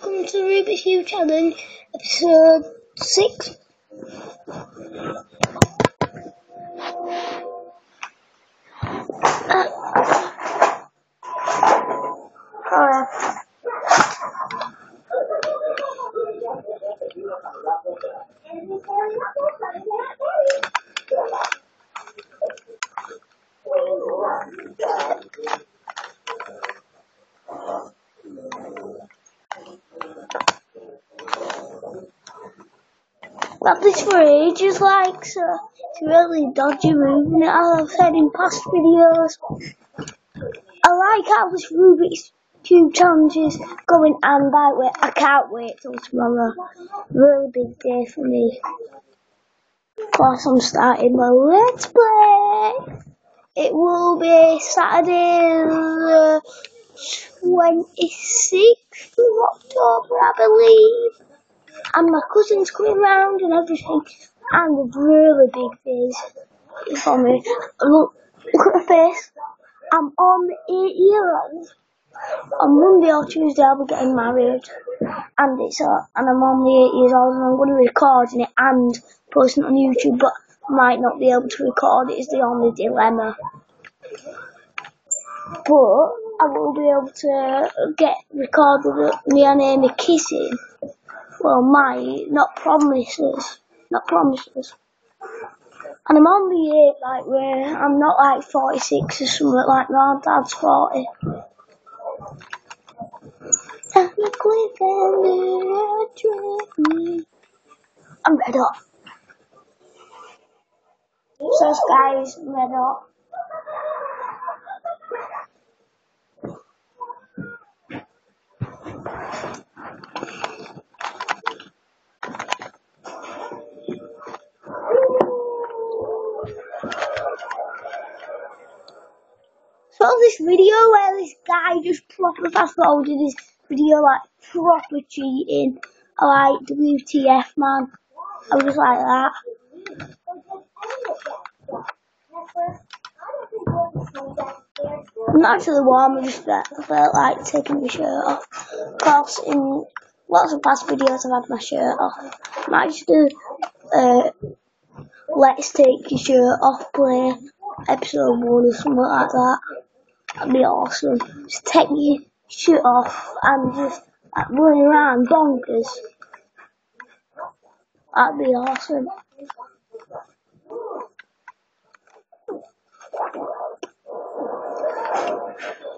welcome to Rubik's Cube Challenge, episode 6. Got this for ages, so it's really dodgy moving it, as I've said in past videos. I like how this Rubik's Cube Challenge is going, and by the way, I can't wait till tomorrow. Really big day for me. Of course, I'm starting my Let's Play. It will be Saturday the 26th of October, I believe. And my cousin's coming round and everything. And it's really big days for me. Look at the face. I'm on 8-year-old. On Monday or Tuesday I'll be getting married. And I'm only 8 years old and I'm going to be recording it and posting it on YouTube, but I might not be able to record it, is the only dilemma. But I will be able to get recorded me and Amy kissing. Well, might, not promises. Not promises. And I'm only 8, where I'm not 46 or something like my dad's 40. I'm red hot. So guys, red hot. So this video where this guy just proper fast forwarded his video proper cheating. I WTF, man. I was like that. I'm not actually warm, I just felt like taking my shirt off. Of course, in lots of past videos I've had my shirt off. I might just do Let's Take Your Shirt Off play, episode 1 or something like that. That'd be awesome. Just take your shirt off and just running around bonkers. That'd be awesome.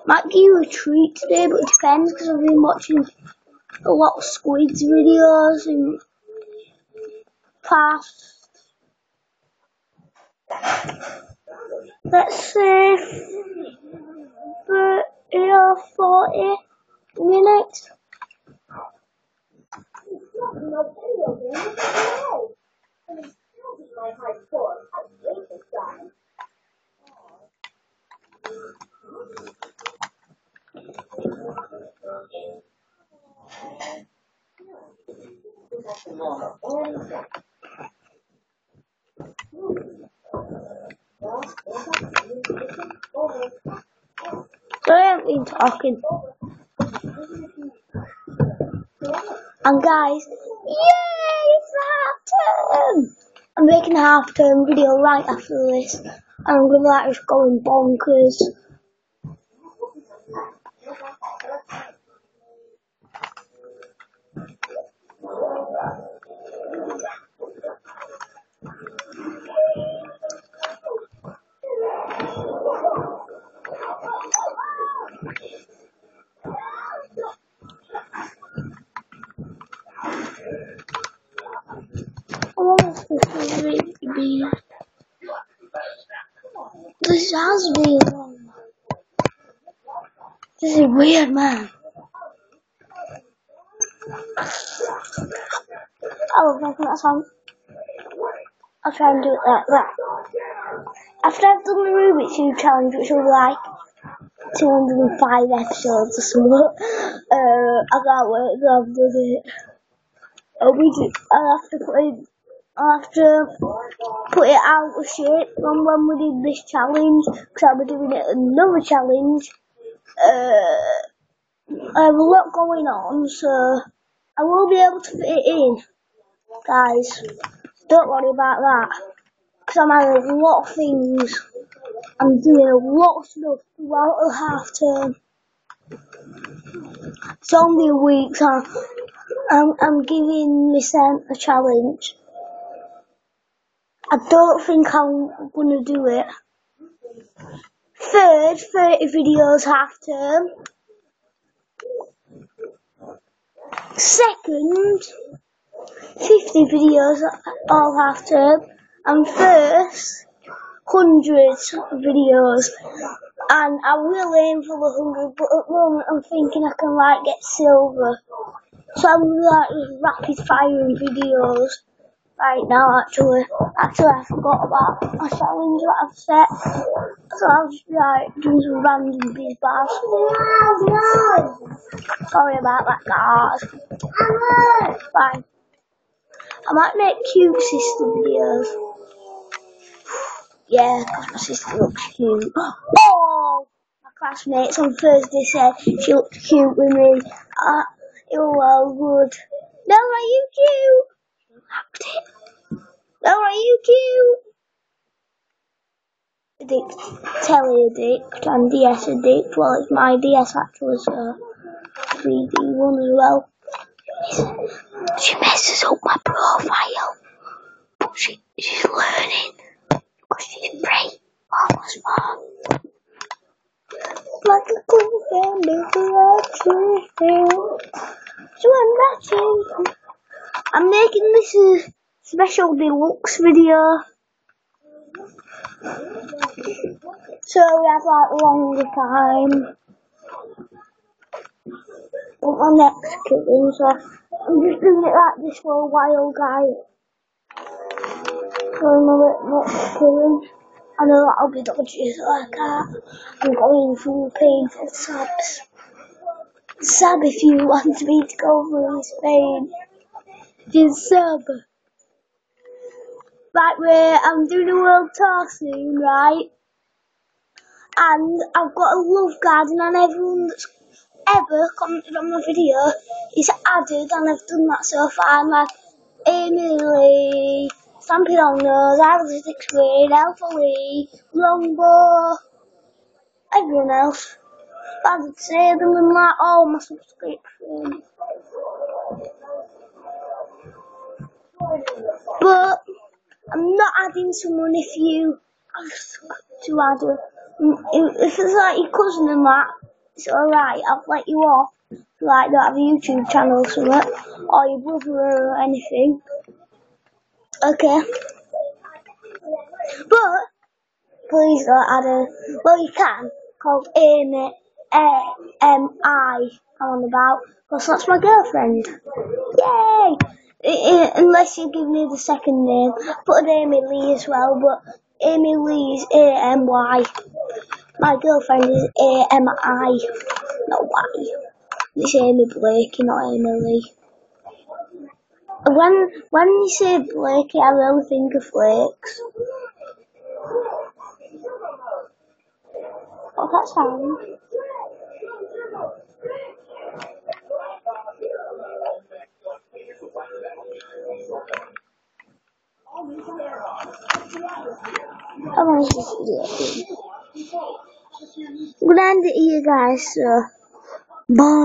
Might give you a treat today, but it depends because I've been watching a lot of Squid's videos in past, let's say, 30 or 40 minutes. So I haven't been talking. And guys, yay, it's half term! I'm making a half term video right after this. And I'm gonna just going bonkers. This has been long. This is weird, man. I was making that song. I'll try and do it like that. After I've done the Rubik's Cube Challenge, which will be 205 episodes or something, I can't wait till I've done it. I'll have to put it out of shape from when we did this challenge, because I'll be doing another challenge I have a lot going on, so I will be able to fit it in, guys. Don't worry about that, because I'm having a lot of things. I'm doing a lot of stuff throughout the half term. It's only a week, so I'm giving myself a challenge. I don't think I'm gonna do it. Third, 30 videos half term. Second, 50 videos all half term. And first, hundreds of videos. And I will aim for the 100, but at the moment I'm thinking I can get silver. So I'm just rapid firing videos right now. Actually, I forgot about my challenge that I've set. So I'll just doing some random biz bars. Sorry about that, guys. Fine. I might make cute sister videos. Yeah, because my sister looks cute. Oh! My classmates on Thursday said she looked cute with me. It was well good. No, are you cute? No, are you cute? Addict, telly addict, and DS addict. Well, it's my DS actually, so 3D one as well. She messes up my profile, but she's learning because she's free. Almost far. Like a cool family, so I'm making this a special deluxe video. So we have longer time. But my next killing, so I'm just doing it like this for a while, guys. So I'm not killing. I know that'll be dodgy, so I can't. I'm going through pain for subs. Sub if you want me to go through this pain. Just sub. Right, I'm doing a world tour soon, right? And I've got a love garden, and everyone that's ever commented on my video is added, and I've done that so far. I'm like Emily, Stampede on Nose, Alex 6th grade, Alpha Lee, Longbow, everyone else. I would say them in all my subscriptions. But I'm not adding someone if you ask to add her. If it's like your cousin and that, it's alright, I'll let you off. Like, don't have a YouTube channel or something, or your brother or anything. Okay. But, please don't add her. Well, you can, called Amy, A-M-I, I'm on about, because that's my girlfriend. Yay! Unless you give me the second name. Put an Amy Lee as well, but Amy Lee is A-M-Y. My girlfriend is A-M-I, not Y. It's Amy Blakey, not Amy Lee. When you say Blakey, I really think of flakes. What's that sound? I'm gonna end it here, guys. So, bye.